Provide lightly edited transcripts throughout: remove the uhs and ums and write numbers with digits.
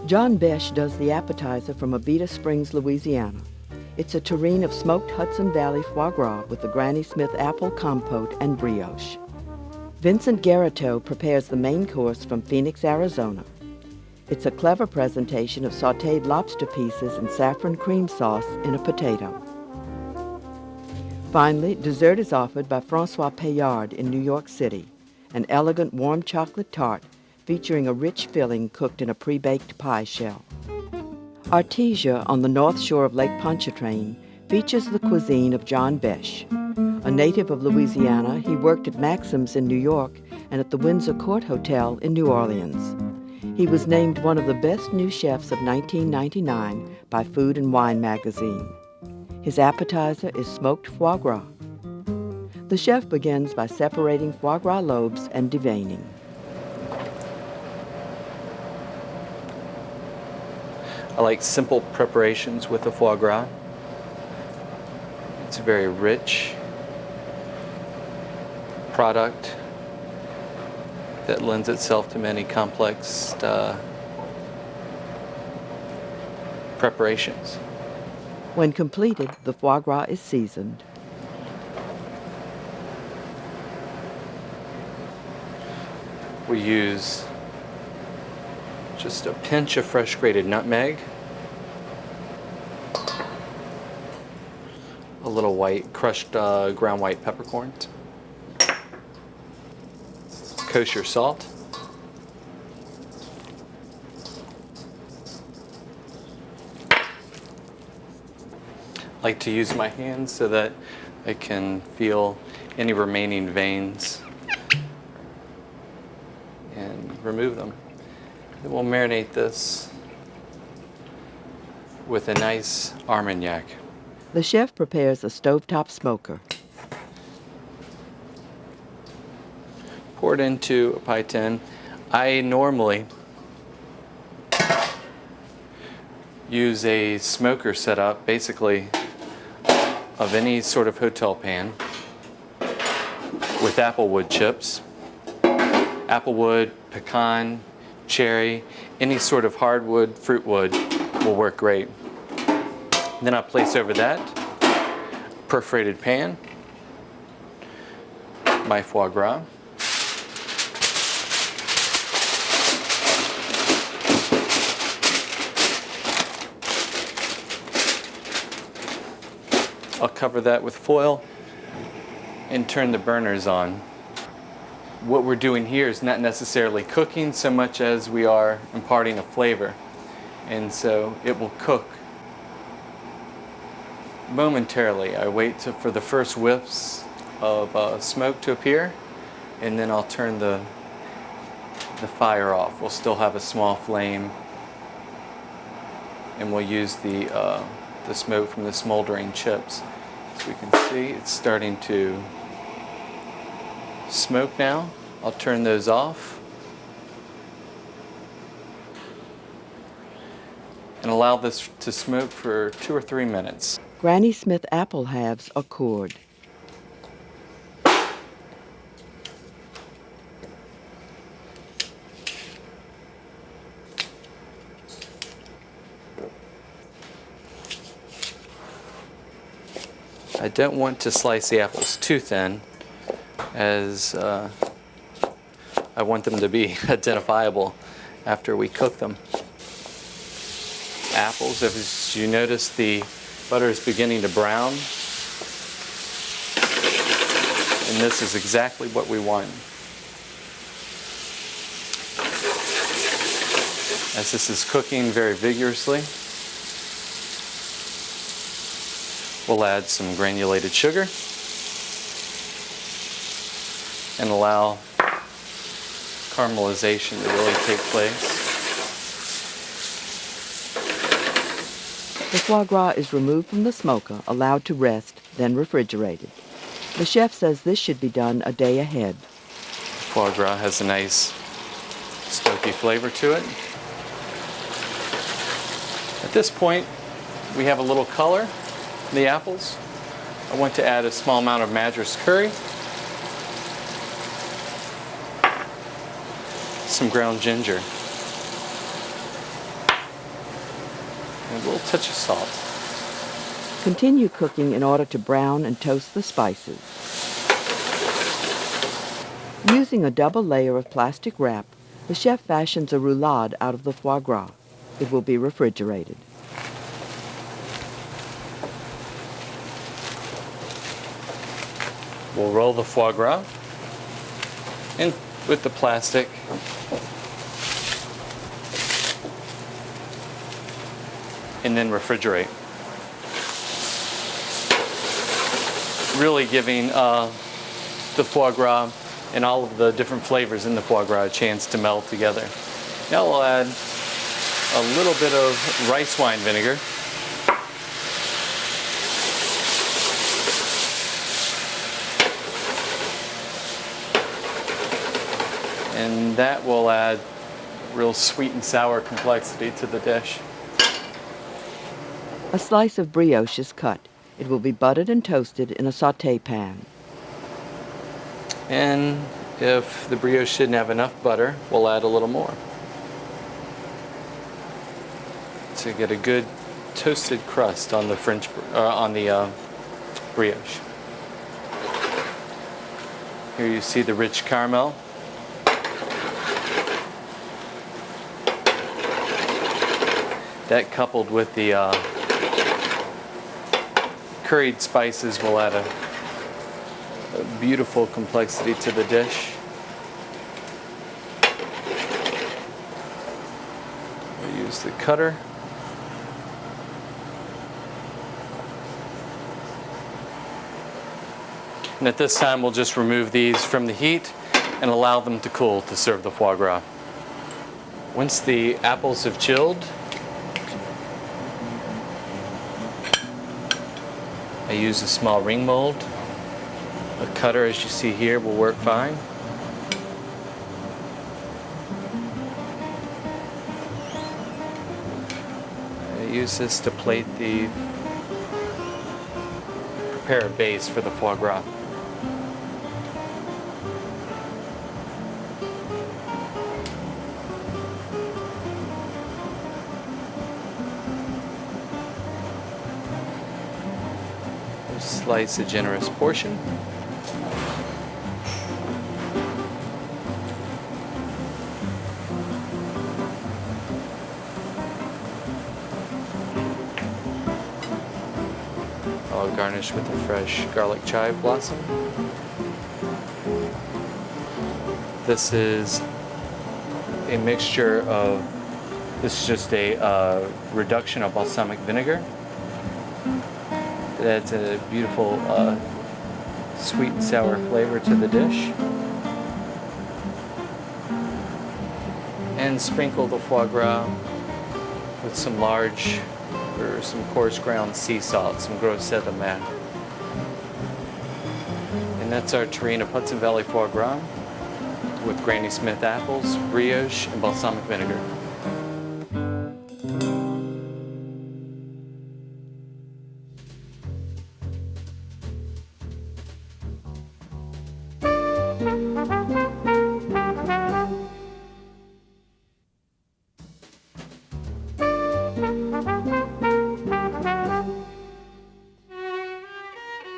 John Besh does the appetizer from Abita Springs, Louisiana. It's a terrine of smoked Hudson Valley foie gras with the Granny Smith apple compote and brioche. Vincent Guerithault prepares the main course from Phoenix, Arizona. It's a clever presentation of sauteed lobster pieces and saffron cream sauce in a potato. Finally, dessert is offered by Francois Payard in New York City, an elegant warm chocolate tart featuring a rich filling cooked in a pre-baked pie shell. Artesia, on the north shore of Lake Pontchartrain, features the cuisine of John Besh. A native of Louisiana, he worked at Maxim's in New York and at the Windsor Court Hotel in New Orleans. He was named one of the best new chefs of 1999 by Food and Wine magazine. His appetizer is smoked foie gras. The chef begins by separating foie gras lobes and deveining. I like simple preparations with the foie gras. It's a very rich product that lends itself to many complex preparations. When completed, the foie gras is seasoned. We use just a pinch of fresh grated nutmeg, a little crushed ground white peppercorns, kosher salt, I like to use my hands so that I can feel any remaining veins and remove them. Then we'll marinate this with a nice Armagnac. The chef prepares a stovetop smoker. Pour it into a pie tin. I normally use a smoker setup, basically of any sort of hotel pan with applewood chips. Applewood, pecan, cherry, any sort of hardwood, fruit wood will work great. Then I place over that perforated pan, my foie gras, I'll cover that with foil and turn the burners on. What we're doing here is not necessarily cooking so much as we are imparting a flavor. And so it will cook momentarily. I wait for the first whiffs of smoke to appear, and then I'll turn the fire off. We'll still have a small flame, and we'll use the smoke from the smoldering chips. As we can see, it's starting to smoke now. I'll turn those off and allow this to smoke for 2 or 3 minutes. Granny Smith apple halves are cored. I don't want to slice the apples too thin, as I want them to be identifiable after we cook them. Apples, as you notice, the butter is beginning to brown, and this is exactly what we want. As this is cooking very vigorously, we'll add some granulated sugar and allow caramelization to really take place. The foie gras is removed from the smoker, allowed to rest, then refrigerated. The chef says this should be done a day ahead. Foie gras has a nice smoky flavor to it. At this point, we have a little color in the apples. I want to add a small amount of Madras curry. some ground ginger, and a little touch of salt. Continue cooking in order to brown and toast the spices. Using a double layer of plastic wrap, the chef fashions a roulade out of the foie gras. It will be refrigerated. We'll roll the foie gras in with the plastic. And then refrigerate. Really giving the foie gras and all of the different flavors in the foie gras a chance to meld together. Now we'll add a little bit of rice wine vinegar. And that will add real sweet and sour complexity to the dish. A slice of brioche is cut. It will be buttered and toasted in a sauté pan. And if the brioche didn't have enough butter, we'll add a little more to get a good toasted crust on the brioche. Here you see the rich caramel. That coupled with the curried spices will add a beautiful complexity to the dish. We'll use the cutter. And at this time, we'll just remove these from the heat and allow them to cool to serve the foie gras. Once the apples have chilled, I use a small ring mold. A cutter, as you see here, will work fine. I use this to prepare a base for the foie gras. Slice a generous portion. I'll garnish with a fresh garlic chive blossom. This is a mixture of, this is just a reduction of balsamic vinegar. It adds a beautiful sweet and sour flavor to the dish. And sprinkle the foie gras with some large or some coarse ground sea salt, some gros sel de mer. And that's our Terrine Hudson Valley foie gras with Granny Smith apples, brioche, and balsamic vinegar.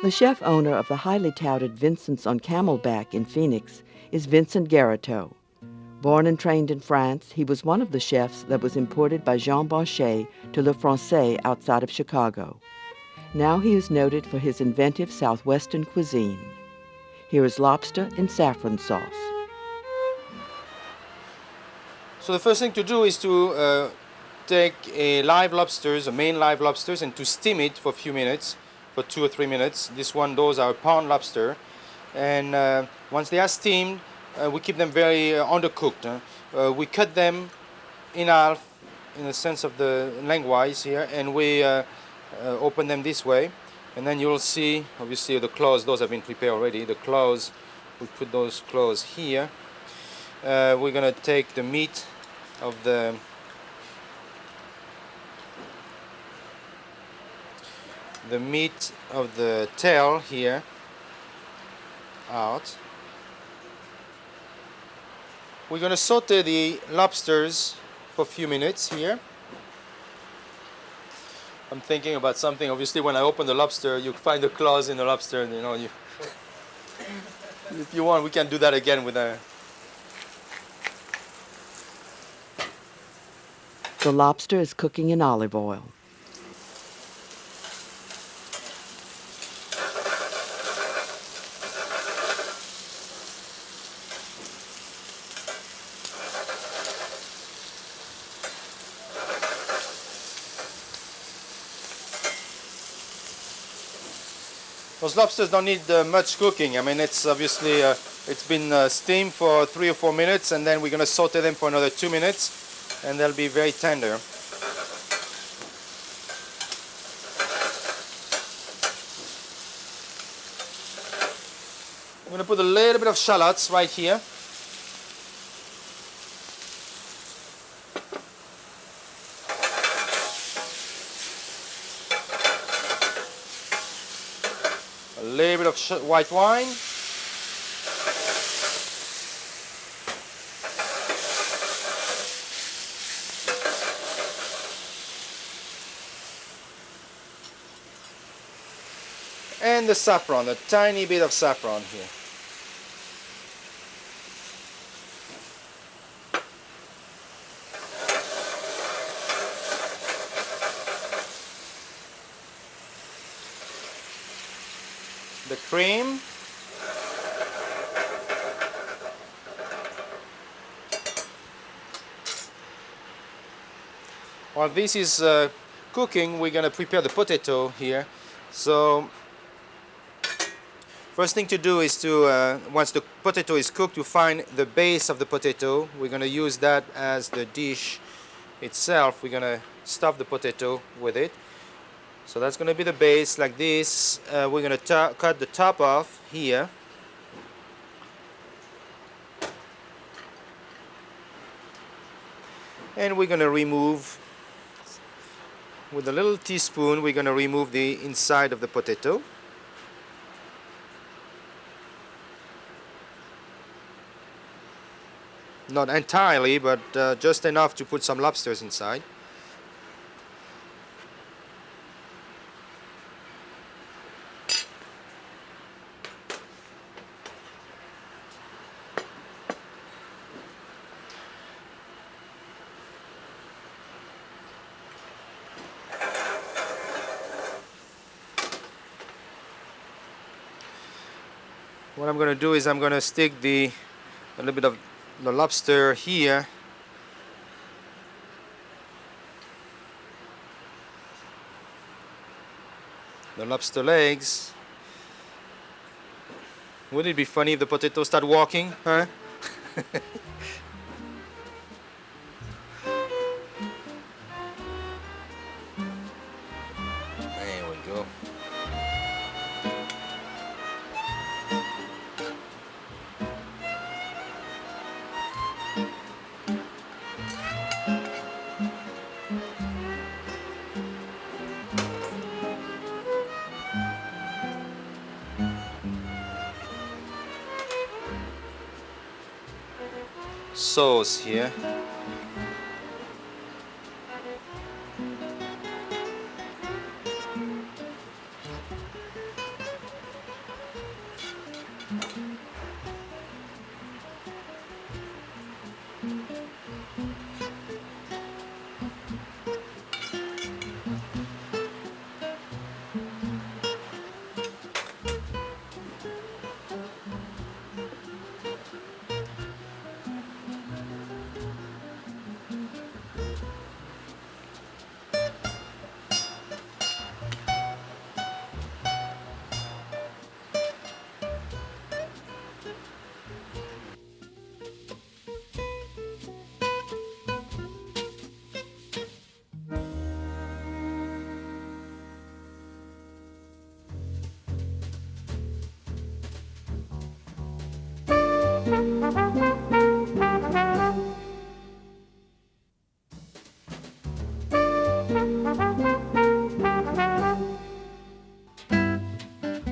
The chef owner of the highly touted Vincent's on Camelback in Phoenix is Vincent Guerithault. Born and trained in France, he was one of the chefs that was imported by Jean Banchet to Le Francais outside of Chicago. Now he is noted for his inventive southwestern cuisine. Here is lobster in saffron sauce. So the first thing to do is to take a main live lobsters, and to steam it for a few minutes, for 2 or 3 minutes. Those are pound lobster, and once they are steamed, we keep them very undercooked. We cut them in half, in the sense of the lengthwise here, and we open them this way, and then you'll see, obviously, the claws. Those have been prepared already. The claws, we put those claws here. We're gonna take the meat of the tail here out. We're going to saute the lobsters for a few minutes here. I'm thinking about something. Obviously, when I open the lobster, you find the claws in the lobster. And, if you want, we can do that again with a. The lobster is cooking in olive oil. Those lobsters don't need much cooking. I mean, it's obviously it's been steamed for 3 or 4 minutes, and then we're going to saute them for another 2 minutes, and they'll be very tender. I'm going to put a little bit of shallots right here. A little bit of white wine. And the saffron, a tiny bit of saffron here. The cream. While this is cooking, we're going to prepare the potato here. So first thing to do is to, once the potato is cooked, to find the base of the potato. We're going to use that as the dish itself. We're going to stuff the potato with it. So that's going to be the base, like this. We're going to cut the top off here. And we're going to remove, with a little teaspoon, we're going to remove the inside of the potato. Not entirely, but just enough to put some lobsters inside. What I'm going to do is I'm going to stick a little bit of the lobster here. The lobster legs. Wouldn't it be funny if the potatoes start walking, huh? There we go. Sauce here.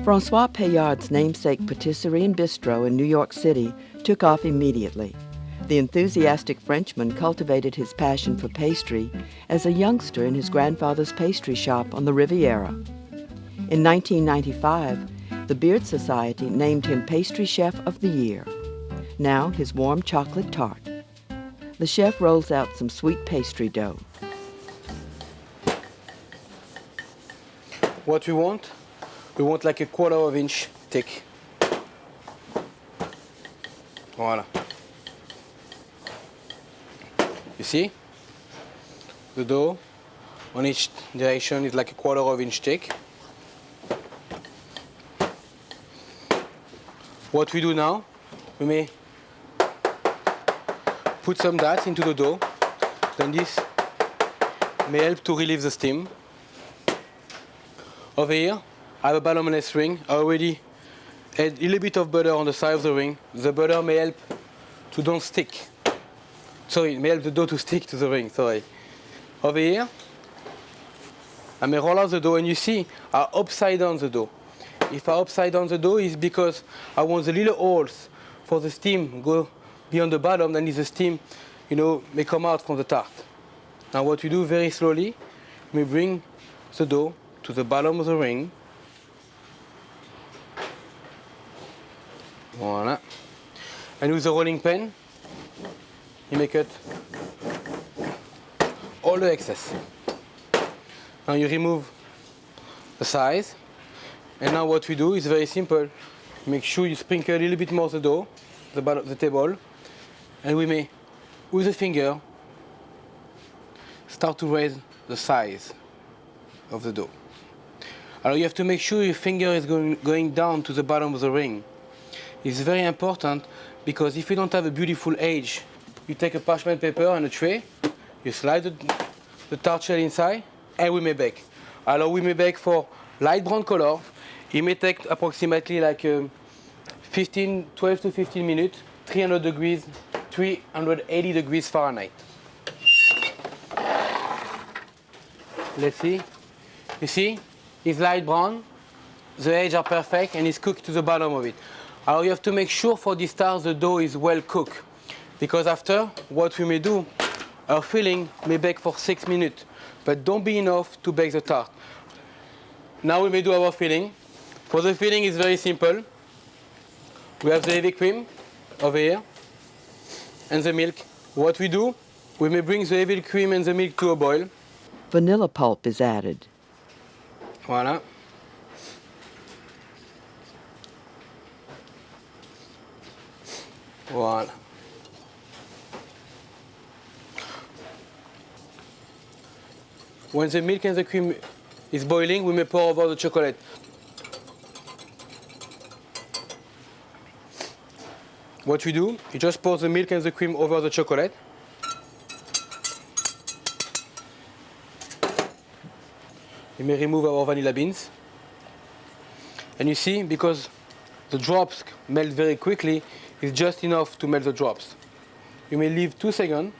Francois Payard's namesake Patisserie and Bistro in New York City took off immediately. The enthusiastic Frenchman cultivated his passion for pastry as a youngster in his grandfather's pastry shop on the Riviera. In 1995, the Beard Society named him Pastry Chef of the Year. Now his warm chocolate tart. The chef rolls out some sweet pastry dough. What we want like a 1/4 inch thick. Voila. You see? The dough on each direction is like a 1/4 inch thick. What we do now, we may put some that into the dough. Then this may help to relieve the steam. Over here, I have a ballonless ring. I already add a little bit of butter on the side of the ring. The butter may help to don't stick. Sorry, it may help the dough to stick to the ring, sorry. Over here, I may roll out the dough, and you see, I upside down the dough. If I upside down the dough, it's because I want the little holes for the steam go beyond the bottom, then the steam, may come out from the tart. Now what we do very slowly, we bring the dough to the bottom of the ring. Voila. And with the rolling pin, you may cut all the excess. Now you remove the size. And now what we do is very simple. Make sure you sprinkle a little bit more the dough, the bottom of the table. And we may, with the finger, start to raise the size of the dough. Now you have to make sure your finger is going down to the bottom of the ring. It's very important because if you don't have a beautiful edge, you take a parchment paper and a tray, you slide the tart shell inside, and we may bake. We may bake for light brown color. It may take approximately like 12 to 15 minutes, 380 degrees Fahrenheit. Let's see. You see, it's light brown, the edges are perfect, and it's cooked to the bottom of it. Now you have to make sure for this tart the dough is well cooked, because after, what we may do, our filling may bake for 6 minutes, but don't be enough to bake the tart. Now we may do our filling. For the filling, it's very simple. We have the heavy cream over here and the milk. What we do, we may bring the heavy cream and the milk to a boil. Vanilla pulp is added. Voila. Voila. When the milk and the cream is boiling, we may pour over the chocolate. What we do, you just pour the milk and the cream over the chocolate. You may remove our vanilla beans. And you see, because the drops melt very quickly, it's just enough to melt the drops. You may leave 2 seconds.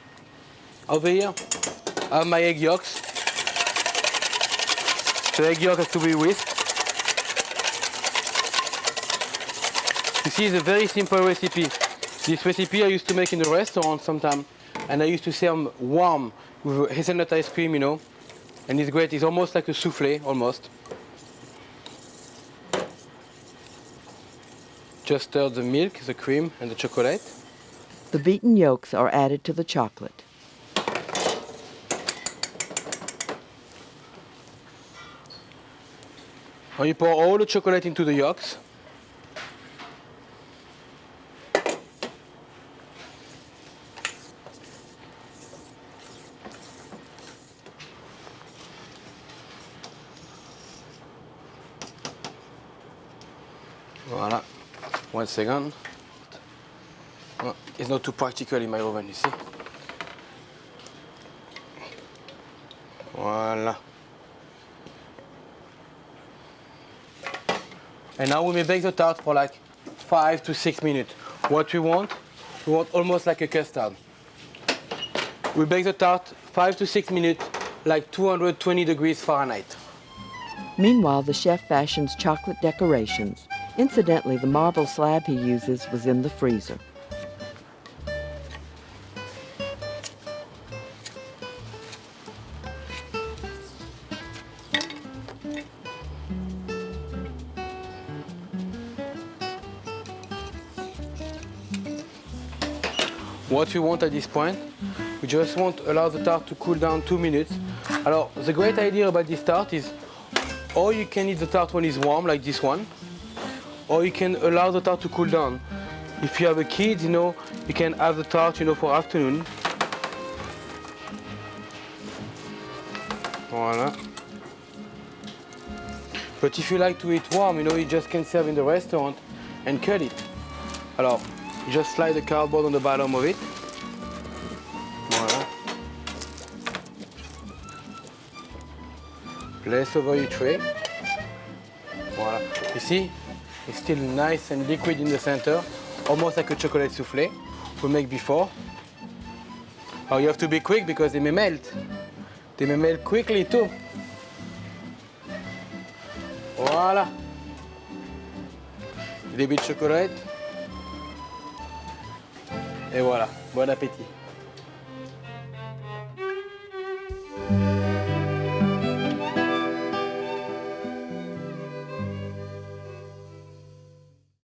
Over here, I have my egg yolks. The egg yolk has to be whisked. You see, it's a very simple recipe. This recipe I used to make in the restaurant sometime, and I used to serve warm with hazelnut ice cream, and it's great. It's almost like a souffle, almost. Just stir the milk, the cream, and the chocolate. The beaten yolks are added to the chocolate. Now you pour all the chocolate into the yolks. Voila. 1 second. Oh, it's not too practical in my oven, you see. Voila. And now we may bake the tart for like 5 to 6 minutes. What we want almost like a custard. We bake the tart 5 to 6 minutes, like 220 degrees Fahrenheit. Meanwhile, the chef fashions chocolate decorations. Incidentally, the marble slab he uses was in the freezer. what we want at this point, we just want to allow the tart to cool down 2 minutes. Alors, the great idea about this tart is, or you can eat the tart when it's warm, like this one, or you can allow the tart to cool down. If you have a kid, you know, you can have the tart, you know, for afternoon. Voilà. But if you like to eat warm, you know, you just can serve in the restaurant and cut it. Alors, you just slide the cardboard on the bottom of it. Voilà. Place over your tray. Voilà. You see, it's still nice and liquid in the center, almost like a chocolate soufflé we make before. Oh, you have to be quick because they may melt. They may melt quickly too. Voilà. A little bit de chocolat. Et voilà, bon appétit.